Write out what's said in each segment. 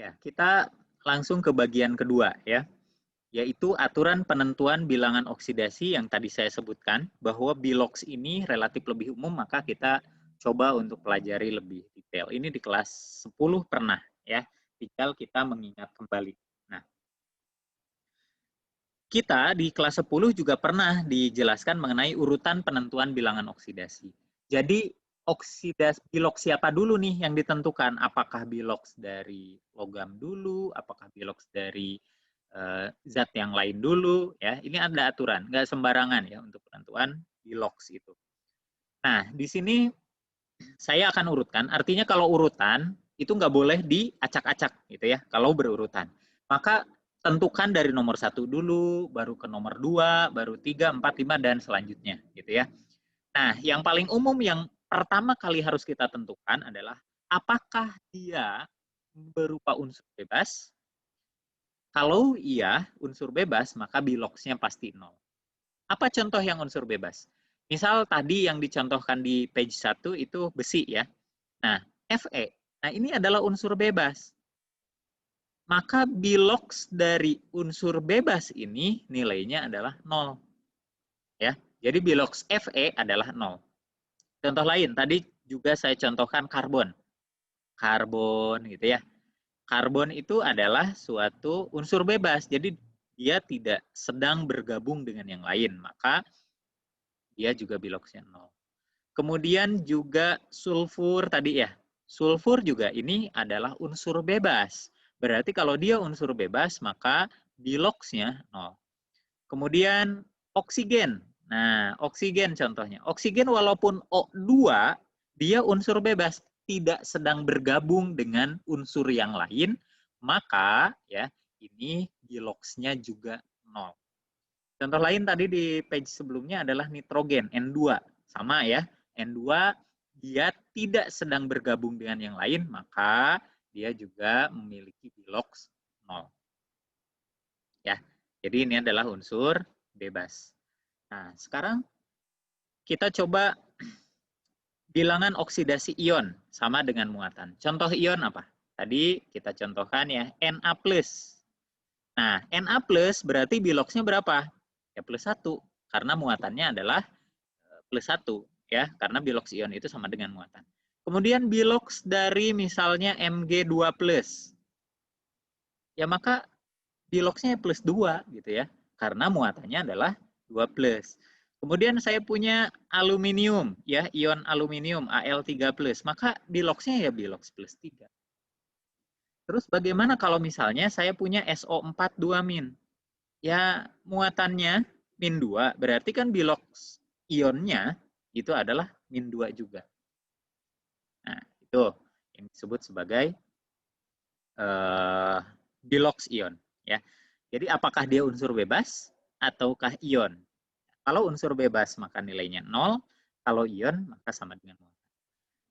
Ya, kita langsung ke bagian kedua ya, yaitu aturan penentuan bilangan oksidasi yang tadi saya sebutkan, bahwa bilox ini relatif lebih umum, maka kita coba untuk pelajari lebih detail. Ini di kelas 10 pernah ya, tinggal kita mengingat kembali. Nah, kita di kelas 10 juga pernah dijelaskan mengenai urutan penentuan bilangan oksidasi. Jadi bilox siapa dulu nih yang ditentukan? Apakah bilox dari logam dulu? Apakah bilox dari zat yang lain dulu? Ya, ini ada aturan, nggak sembarangan ya untuk penentuan bilox itu. Nah, di sini saya akan urutkan. Artinya kalau urutan itu nggak boleh diacak-acak gitu ya. Kalau berurutan, maka tentukan dari nomor 1 dulu, baru ke nomor 2, baru 3, 4, 5, dan selanjutnya gitu ya. Nah, yang paling umum yang pertama kali harus kita tentukan adalah apakah dia berupa unsur bebas. Kalau iya, unsur bebas, maka biloxnya pasti 0. Apa contoh yang unsur bebas? Misal tadi yang dicontohkan di page 1 itu besi ya. Nah, Fe. Nah, ini adalah unsur bebas. Maka bilox dari unsur bebas ini nilainya adalah 0. Ya. Jadi bilox Fe adalah 0. Contoh lain, tadi juga saya contohkan karbon. Karbon gitu ya. Karbon itu adalah suatu unsur bebas. Jadi dia tidak sedang bergabung dengan yang lain, maka dia juga biloxnya 0. Kemudian juga sulfur tadi ya. Sulfur juga ini adalah unsur bebas. Berarti kalau dia unsur bebas, maka biloxnya 0. Kemudian oksigen. Nah, oksigen contohnya. Oksigen walaupun O2, dia unsur bebas, tidak sedang bergabung dengan unsur yang lain, maka ya ini biloxnya juga 0. Contoh lain tadi di page sebelumnya adalah nitrogen, N2. Sama ya, N2 dia tidak sedang bergabung dengan yang lain, maka dia juga memiliki bilox 0. Ya, jadi ini adalah unsur bebas. Nah, sekarang kita coba bilangan oksidasi ion sama dengan muatan. Contoh ion apa? Tadi kita contohkan ya, Na+. Nah, Na+ berarti biloxnya berapa? Ya plus 1, karena muatannya adalah plus 1 ya, karena bilox ion itu sama dengan muatan. Kemudian bilox dari misalnya Mg2+. Ya maka biloxnya plus 2 gitu ya, karena muatannya adalah 2+. Kemudian saya punya aluminium ya, ion aluminium Al3+, maka biloxnya ya bilox plus 3. Terus bagaimana kalau misalnya saya punya SO4 2-. Ya muatannya -2, berarti kan bilox ionnya itu adalah -2 juga. Nah, itu yang disebut sebagai bilox ion ya. Jadi apakah dia unsur bebas ataukah ion? Kalau unsur bebas maka nilainya 0, kalau ion maka sama dengan 0.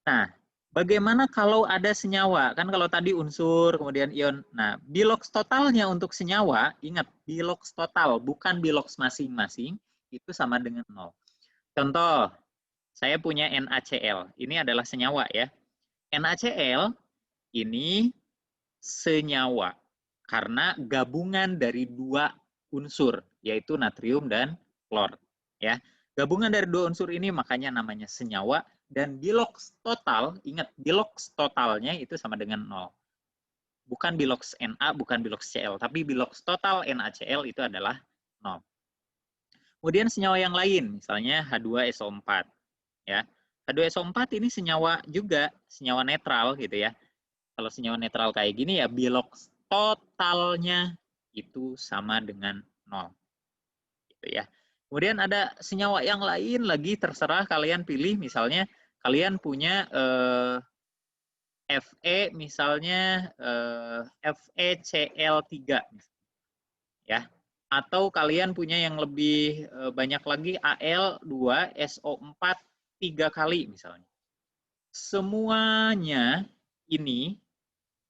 Nah, bagaimana kalau ada senyawa? Kan kalau tadi unsur, kemudian ion. Nah, bilox totalnya untuk senyawa, ingat, bilox total, bukan bilox masing-masing, itu sama dengan 0. Contoh, saya punya NaCl. Ini adalah senyawa ya. NaCl ini senyawa karena gabungan dari dua unsur, yaitu natrium dan klor. Ya, gabungan dari dua unsur ini makanya namanya senyawa, dan bilox total, ingat bilox totalnya itu sama dengan 0. Bukan bilox Na, bukan bilox Cl, tapi bilox total NaCl itu adalah 0. Kemudian senyawa yang lain, misalnya H2SO4. Ya, H2SO4 ini senyawa juga, senyawa netral gitu ya. Kalau senyawa netral kayak gini ya bilox totalnya itu sama dengan 0. Gitu ya. Kemudian ada senyawa yang lain lagi, terserah kalian pilih, misalnya kalian punya Fe misalnya FeCl3 ya. Atau kalian punya yang lebih banyak lagi Al2SO4 3 kali misalnya. Semuanya ini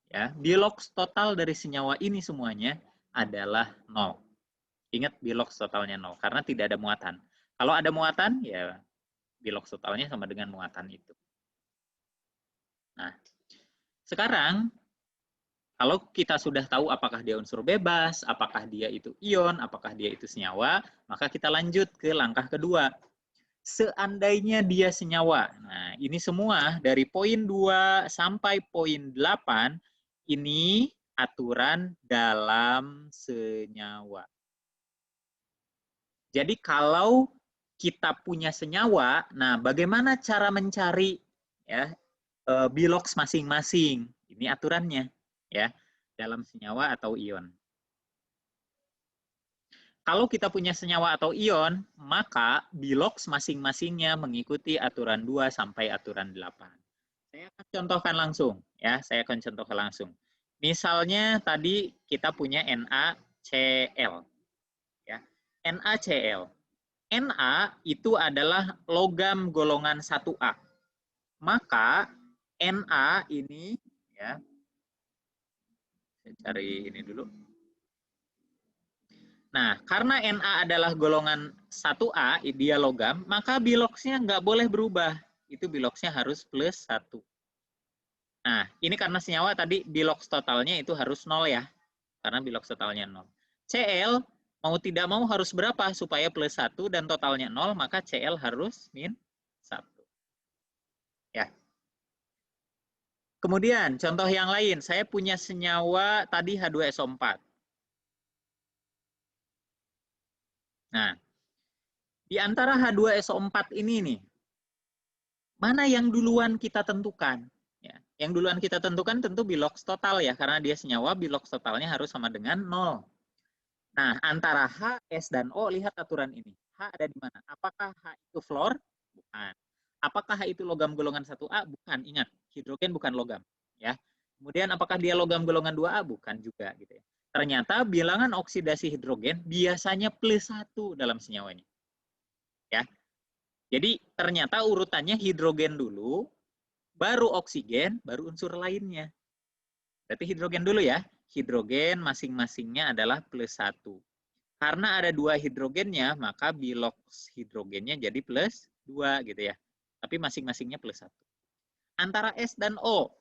ya, bilox total dari senyawa ini semuanya adalah 0. Ingat bilox totalnya 0 karena tidak ada muatan. Kalau ada muatan ya bilox totalnya sama dengan muatan itu. Nah, sekarang Kalau kita sudah tahu apakah dia unsur bebas, apakah dia itu ion, apakah dia itu senyawa, maka kita lanjut ke langkah kedua. Seandainya dia senyawa. Nah, ini semua dari poin 2 sampai poin 8 ini aturan dalam senyawa. Jadi kalau kita punya senyawa, nah bagaimana cara mencari ya biloks masing-masing? Ini aturannya ya dalam senyawa atau ion. Kalau kita punya senyawa atau ion, maka biloks masing-masingnya mengikuti aturan 2 sampai aturan 8. Saya akan contohkan langsung ya, saya akan contohkan langsung. Misalnya tadi kita punya NaCl ya. NaCl. Na itu adalah logam golongan 1A. Maka Na ini ya, saya cari ini dulu. Nah, karena Na adalah golongan 1A, dia logam, maka biloksnya nggak boleh berubah. Itu biloksnya harus plus 1. Nah, ini karena senyawa tadi biloks totalnya itu harus 0 ya. Karena biloks totalnya 0. Cl mau tidak mau harus berapa supaya plus 1 dan totalnya 0, maka Cl harus min 1. Ya. Kemudian, contoh yang lain, saya punya senyawa tadi H2SO4. Nah, di antara H2SO4 ini nih, mana yang duluan kita tentukan? Ya, yang duluan kita tentukan tentu biloks total ya, karena dia senyawa, biloks totalnya harus sama dengan 0. Nah, antara H, S, dan O, lihat aturan ini. H ada di mana? Apakah H itu fluor? Bukan. Apakah H itu logam golongan 1A? Bukan. Ingat, hidrogen bukan logam. Ya. Kemudian apakah dia logam golongan 2A? Bukan juga. Gitu ya. Ternyata bilangan oksidasi hidrogen biasanya plus 1 dalam senyawanya. Ya. Jadi ternyata urutannya hidrogen dulu, baru oksigen, baru unsur lainnya. Berarti hidrogen dulu ya. Hidrogen masing-masingnya adalah plus 1. Karena ada 2 hidrogennya, maka biloks hidrogennya jadi plus 2 gitu ya. Tapi masing-masingnya plus 1. Antara S dan O.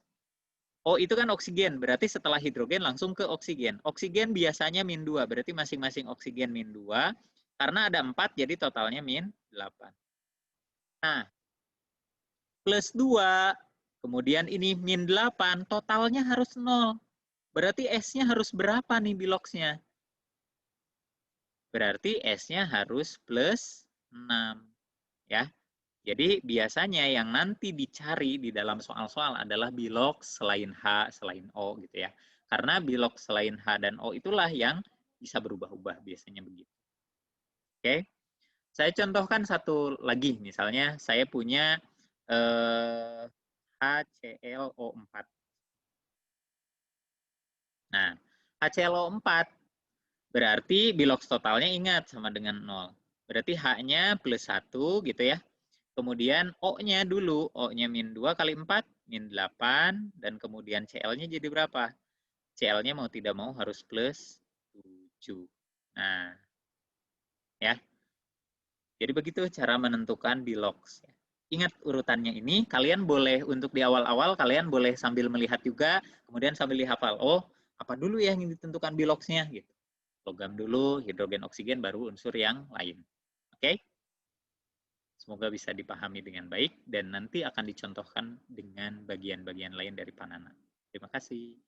O itu kan oksigen, berarti setelah hidrogen langsung ke oksigen. Oksigen biasanya min 2, berarti masing-masing oksigen min 2. Karena ada 4, jadi totalnya min 8. Nah, plus 2, kemudian ini min 8, totalnya harus 0. Berarti S-nya harus berapa nih biloksnya? Berarti S-nya harus plus 6. Ya. Jadi biasanya yang nanti dicari di dalam soal-soal adalah biloks selain H, selain O gitu ya. Karena biloks selain H dan O itulah yang bisa berubah-ubah biasanya begitu. Oke. Saya contohkan satu lagi, misalnya saya punya HClO4. Nah, HClO4 berarti biloks totalnya ingat sama dengan 0. Berarti H-nya plus 1 gitu ya. Kemudian O-nya dulu, O-nya min 2 kali 4, min 8, dan kemudian Cl-nya jadi berapa? Cl-nya mau tidak mau harus plus 7. Nah, ya. Jadi begitu cara menentukan biloks. Ingat urutannya ini, kalian boleh untuk di awal-awal, kalian boleh sambil melihat juga, kemudian sambil dihafal. Oh, apa dulu ya yang ditentukan biloksnya? Gitu. Logam dulu, hidrogen, oksigen, baru unsur yang lain. Oke? Semoga bisa dipahami dengan baik dan nanti akan dicontohkan dengan bagian-bagian lain dari Panana. Terima kasih.